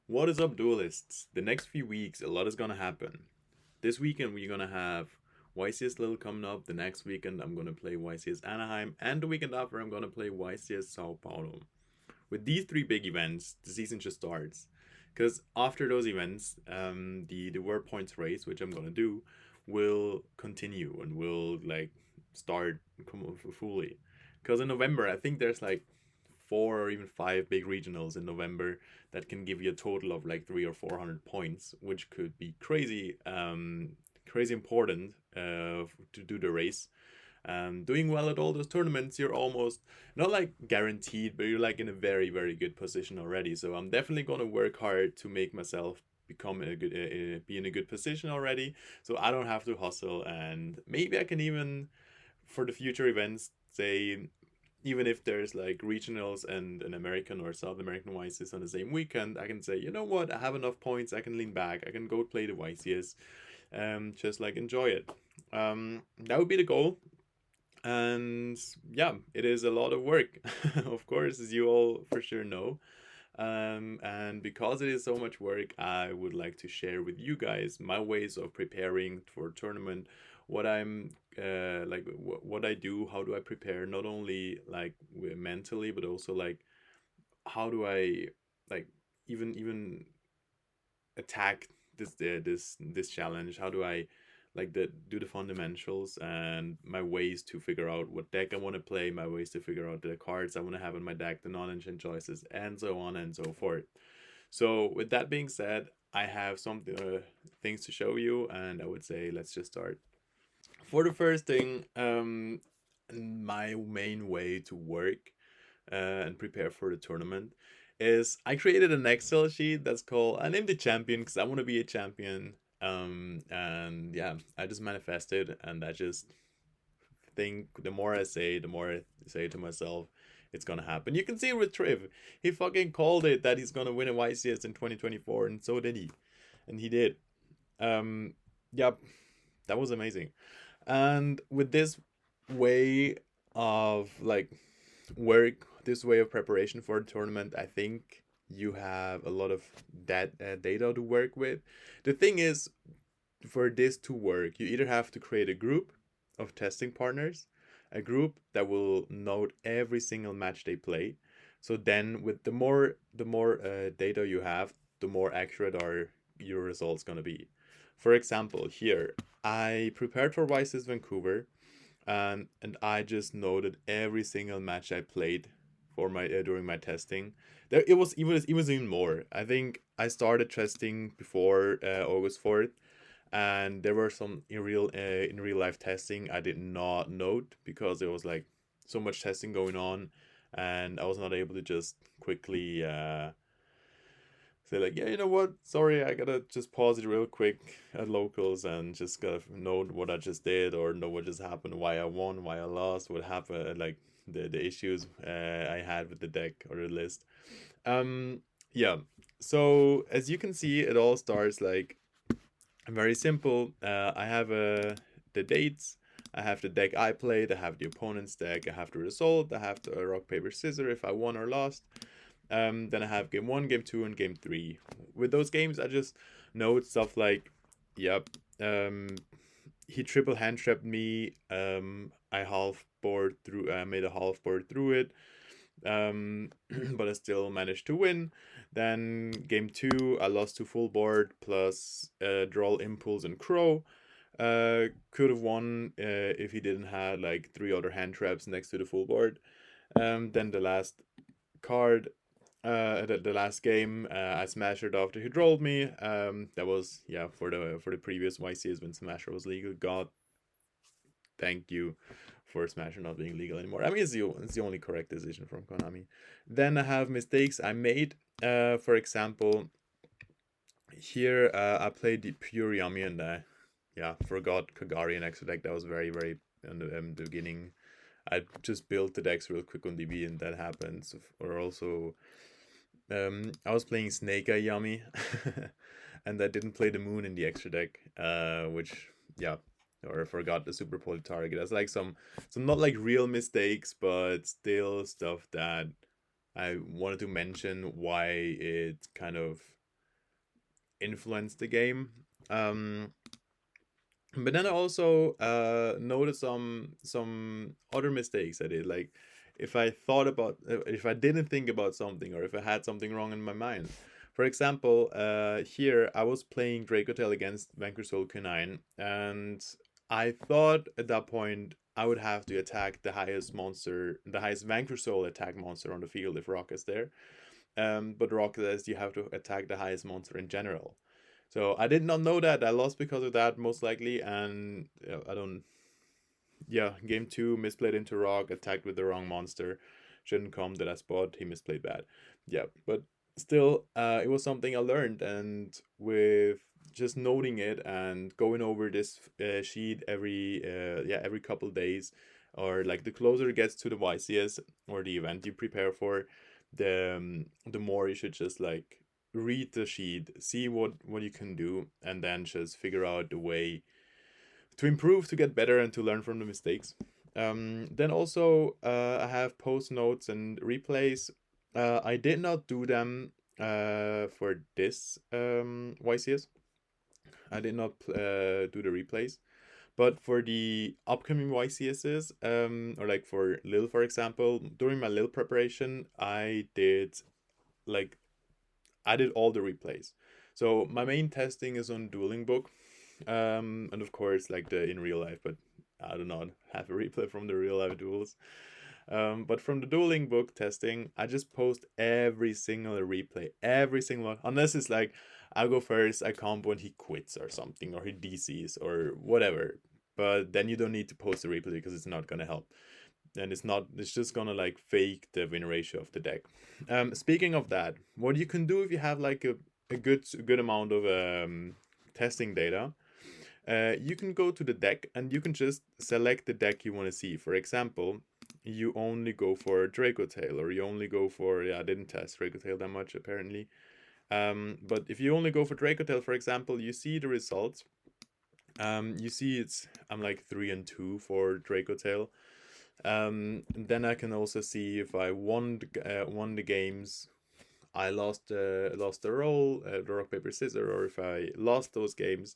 What is up, duelists? The next few weeks, a lot is gonna happen. This weekend, we're gonna have YCS Little coming up. The next weekend, I'm gonna play YCS Anaheim, and the weekend after, I'm gonna play YCS Sao Paulo. With these three big events, the season just starts. Because after those events, the World Points race, which I'm gonna do, will continue and will start fully. Because in November, I think there's like four or even five big regionals in November that can give you a total of like 300 or 400 points, which could be crazy, crazy important to do the race. Doing well at all those tournaments, you're almost not like guaranteed, but you're like in a very, very good position already. So I'm definitely gonna work hard to make myself become a good, be in a good position already, so I don't have to hustle, and maybe I can even for the future events say, even if there's like regionals and an American or South American YCS on the same weekend, I can say, you know what, I have enough points, I can lean back, I can go play the YCS, just like enjoy it. That would be the goal. And yeah, it is a lot of work, of course, as you all for sure know. And because it is so much work, I would like to share with you guys my ways of preparing for a tournament, what I'm what I do, how do I prepare, not only like mentally, but also like how do I like even attack this challenge? How do I do the fundamentals and my ways to figure out what deck I want to play, my ways to figure out the cards I want to have in my deck, the non-enchant choices, and so on and so forth. So with that being said, I have some things to show you, and I would say let's just start. For the first thing, my main way to work and prepare for the tournament is I created an Excel sheet that's called, I named it champion because I want to be a champion. And yeah, I just manifested, and I just think the more I say, the more I say to myself, it's gonna happen. You can see it with Triv. He fucking called it that he's gonna win a YCS in 2024, and so did he. And he did. Um, yep, that was amazing. And with this way of like work, this way of preparation for the tournament, I think you have a lot of that data to work with. The thing is, for this to work, you either have to create a group of testing partners, a group that will note every single match they play. So then, with the more data you have, the more accurate are your results gonna be. For example, here I prepared for Vices Vancouver, and I just noted every single match I played for my during my testing. There it was even more. I think I started testing before August 4th, and there were some in real life testing I did not note because there was like so much testing going on, and I was not able to just quickly say like, yeah, you know what, sorry, I gotta just pause it real quick at locals and just gotta note what I just did, or know what just happened, why I won, why I lost, what happened, like the issues I had with the deck or the list. um yeah, so as you can see, it all starts like very simple. I have the dates, I have the deck I played, I have the opponent's deck, I have the result, I have the rock paper scissors if I won or lost. Then I have game one, game two, and game three. With those games, I just note stuff like, yep, he triple hand trapped me. I half board through, made a half board through it. But I still managed to win. Then game two, I lost to full board plus draw, impulse, and crow. Could have won if he didn't have like three other hand traps next to the full board. Then the last card, the last game, I smashed after he rolled me. That was, yeah, for the previous YCs when Smasher was legal. God, thank you for Smasher not being legal anymore. I mean, it's the only correct decision from Konami. Then I have mistakes I made. For example, here I played the pure Yummy, and yeah, forgot Kagari and extra deck. That was very very in the beginning. I just built the decks real quick on DB, and that happens. Or also, I was playing Snake Eye Yummy, and I didn't play the Moon in the extra deck, which, yeah, or I forgot the Super Poly target. That's like some not like real mistakes, but still stuff that I wanted to mention why it kind of influence the game. Um, but then I also noticed some other mistakes I did. Like if I didn't think about something, or if I had something wrong in my mind. For example, here I was playing Dracotail against Vanquish Soul Q9, and I thought at that point I would have to attack the highest Vanquish Soul attack monster on the field if Rock is there. But Rock says you have to attack the highest monster in general. So I did not know that. I lost because of that, most likely, and I don't. Yeah, game two misplayed into Rock, attacked with the wrong monster. Shouldn't come to that spot. He misplayed bad. Yeah, but still, it was something I learned, and with just noting it and going over this sheet every couple days, or like the closer it gets to the YCS or the event you prepare for, the more you should just like read the sheet, see what you can do, and then just figure out the way to improve, to get better, and to learn from the mistakes. Then also, I have post notes and replays. I did not do them for this YCS. I did not do the replays. But for the upcoming YCSs, or like for Lil, for example, during my Lil preparation, like I did all the replays. So my main testing is on Dueling Book, and of course like the in real life, but I do not have a replay from the real life duels. But from the Dueling Book testing, I just post every single replay, every single one, unless it's like I go first, I comp when he quits or something, or he DCs or whatever. But then you don't need to post the replay because it's not gonna help, and it's just gonna like fake the win ratio of the deck. Speaking of that, what you can do if you have like a good amount of testing data, you can go to the deck and you can just select the deck you want to see. For example, you only go for Dracotail, or you only go for, I didn't test Dracotail that much apparently. But if you only go for Dracotail, for example, you see the results. You see I'm like 3-2 for Dracotail. Then I can also see if I won the games, I lost the roll, the rock paper scissors, or if I lost those games.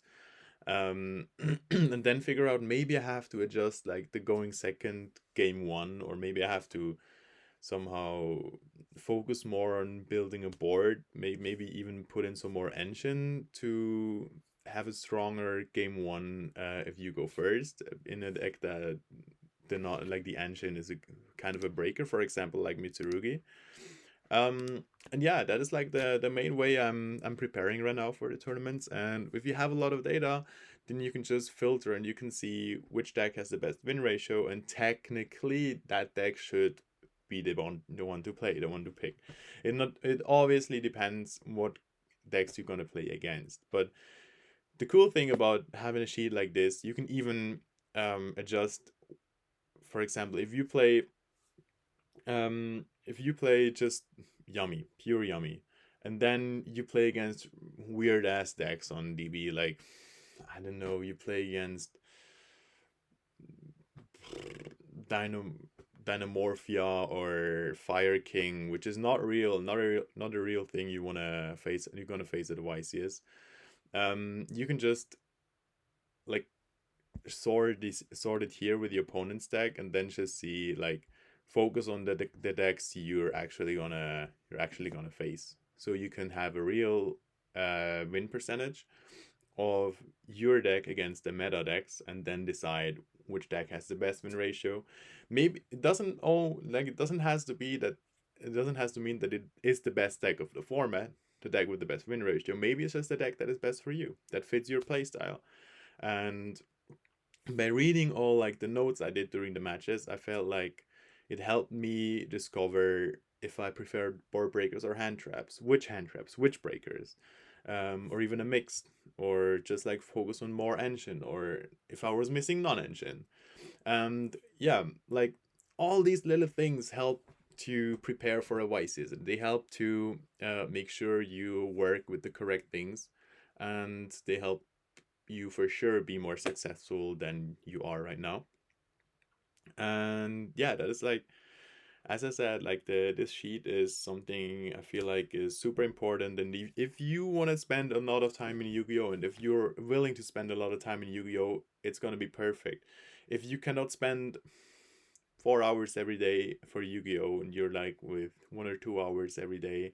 And then figure out, maybe I have to adjust like the going second game one, or maybe I have to somehow focus more on building a board, maybe even put in some more engine to have a stronger game one if you go first in a deck that the not like the engine is a kind of a breaker, for example, like Mitsurugi. And yeah, that is like the main way I'm preparing right now for the tournaments. And if you have a lot of data, then you can just filter and you can see which deck has the best win ratio, and technically that deck should be the one to play, the one to pick. It obviously depends what decks you're gonna play against. But the cool thing about having a sheet like this, you can even adjust. For example, if you play just Yummy, pure Yummy, and then you play against weird ass decks on DB, like I don't know, you play against Dino Dynamorphia or Fire King, which is not a real thing you're gonna face at YCS. You can just like sort it here with the opponent's deck, and then just see like focus on the decks you're actually gonna face, so you can have a real win percentage of your deck against the meta decks, and then decide which deck has the best win ratio. Maybe it doesn't has to be that, it doesn't has to mean that it is the best deck of the format, the deck with the best win ratio. Maybe it's just the deck that is best for you, that fits your playstyle. And by reading all like the notes I did during the matches, I felt like it helped me discover if I preferred board breakers or hand traps, which breakers, or even a mix, or just like focus on more engine, or if I was missing non-engine. And yeah, like all these little things help to prepare for a white season. They help to make sure you work with the correct things, and they help you for sure be more successful than you are right now. And yeah, that is like As I said, like the this sheet is something I feel like is super important. And if you want to spend a lot of time in Yu-Gi-Oh, and if you're willing to spend a lot of time in Yu-Gi-Oh, it's gonna be perfect. If you cannot spend 4 hours every day for Yu-Gi-Oh, and you're like with 1 or 2 hours every day,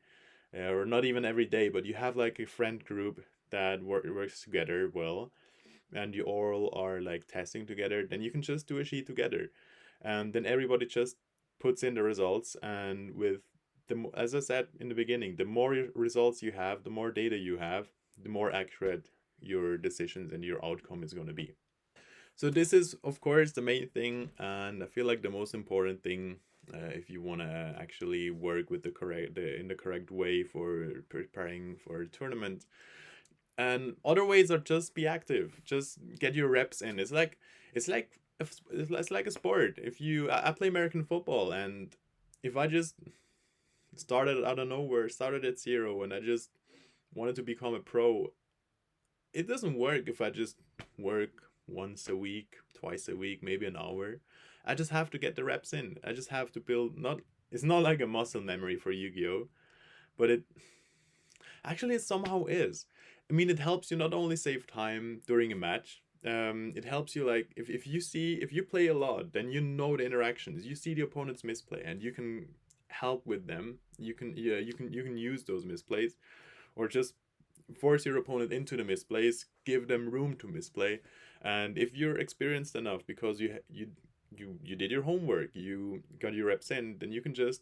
or not even every day, but you have like a friend group that works together well, and you all are like testing together, then you can just do a sheet together, and then everybody just puts in the results. And with as I said in the beginning, the more results you have, the more data you have, the more accurate your decisions and your outcome is going to be. So this is of course the main thing, and I feel like the most important thing, if you want to actually work with in the correct way for preparing for a tournament. And other ways are just be active, just get your reps in. It's like it's like a sport. If you I play American football, and if I just started out of nowhere, started at zero, and I just wanted to become a pro, it doesn't work if I just work once a week, twice a week, maybe an hour. I just have to get the reps in. I just have to build. Not It's not like a muscle memory for Yu-Gi-Oh, but it somehow is. I mean, it helps you not only save time during a match. It helps you, like, if you play a lot, then you know the interactions. You see the opponent's misplay, and you can help with them. You can use those misplays, or just force your opponent into the misplays, give them room to misplay. And if you're experienced enough, because you did your homework, you got your reps in, then you can just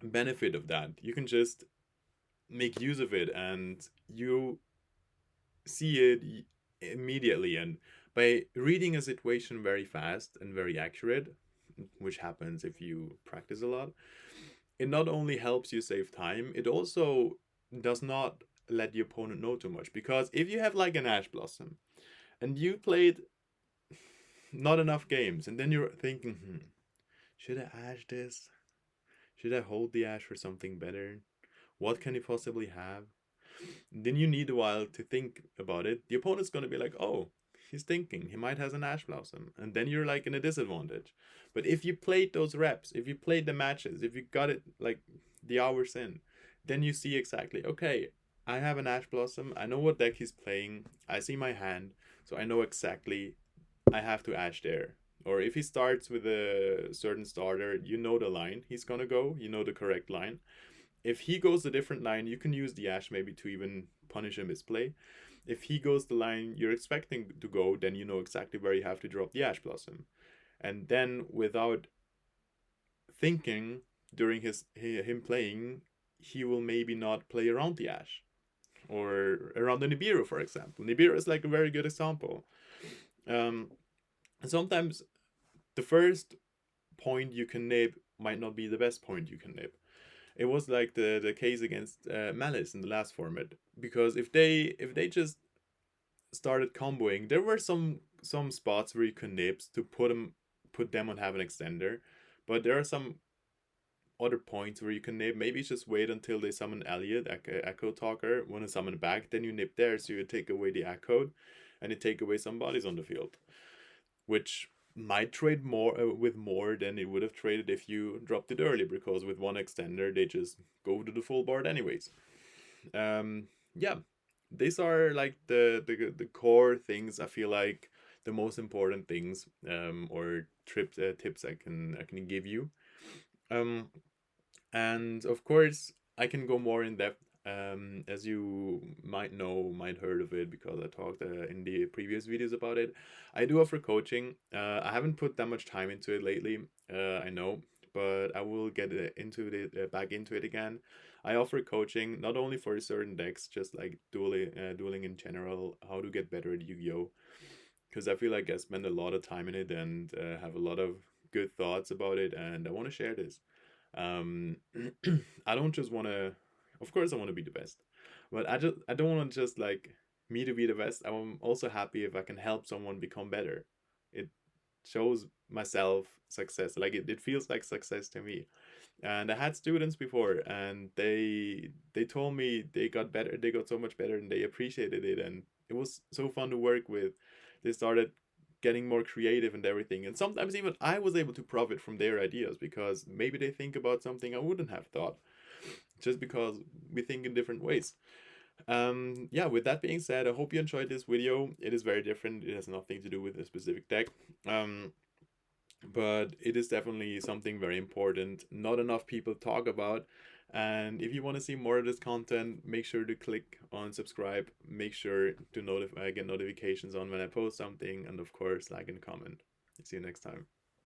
benefit of that. You can just make use of it, and you see it immediately. And by reading a situation very fast and very accurate, which happens if you practice a lot, it not only helps you save time, it also does not let the opponent know too much. Because if you have like an Ash Blossom and you played not enough games, and then you're thinking, should I Ash this? Should I hold the Ash for something better? What can he possibly have? Then you need a while to think about it. The opponent's gonna be like, oh, he's thinking, he might has an Ash Blossom. And then you're like in a disadvantage. But if you played those reps, if you played the matches, if you got it like the hours in, then you see exactly, okay, I have an Ash Blossom, I know what deck he's playing, I see my hand, so I know exactly I have to Ash there. Or if he starts with a certain starter, you know the line he's gonna go, you know the correct line. If he goes a different line, you can use the Ash maybe to even punish a misplay. If he goes the line you're expecting to go, then you know exactly where you have to drop the Ash Blossom. And then without thinking during him playing, he will maybe not play around the Ash or around the Nibiru, for example. Nibiru is like a very good example. Um, Sometimes the first point you can nib might not be the best point you can nib. It was like the case against Malice in the last format, because if they just started comboing, there were some spots where you could nibs to put them on have an extender, but there are some other points where you can nib. Maybe just wait until they summon Elliot, Echo Talker, want to summon back, then you nib there, so you take away the Echo, and you take away some bodies on the field, which might trade more with more than it would have traded if you dropped it early, because with one extender they just go to the full board anyways. Yeah, these are like the core things. I feel like the most important things, or tips I can give you. Um, and of course I can go more in depth, as you might heard of it, because I talked in the previous videos about it. I do offer coaching. I haven't put that much time into it lately, I know, but I will get into it back into it again. I offer coaching not only for certain decks, just like dueling in general, how to get better at Yu-Gi-Oh, because I feel like I spend a lot of time in it, and have a lot of good thoughts about it, and I want to share this. um I don't just want to, of course I want to be the best, but I don't want just like me to be the best. I'm also happy if I can help someone become better. It shows myself success, like it feels like success to me. And I had students before, and they told me they got better, they got so much better, and they appreciated it, and it was so fun to work with. They started getting more creative and everything. And sometimes even I was able to profit from their ideas because maybe they think about something I wouldn't have thought, just because we think in different ways. Yeah, with that being said, I hope you enjoyed this video. It is very different. It has nothing to do with a specific deck. But it is definitely something very important, not enough people talk about. And if you want to see more of this content, make sure to click on subscribe, make sure to get notifications on when I post something, and of course like and comment. See you next time.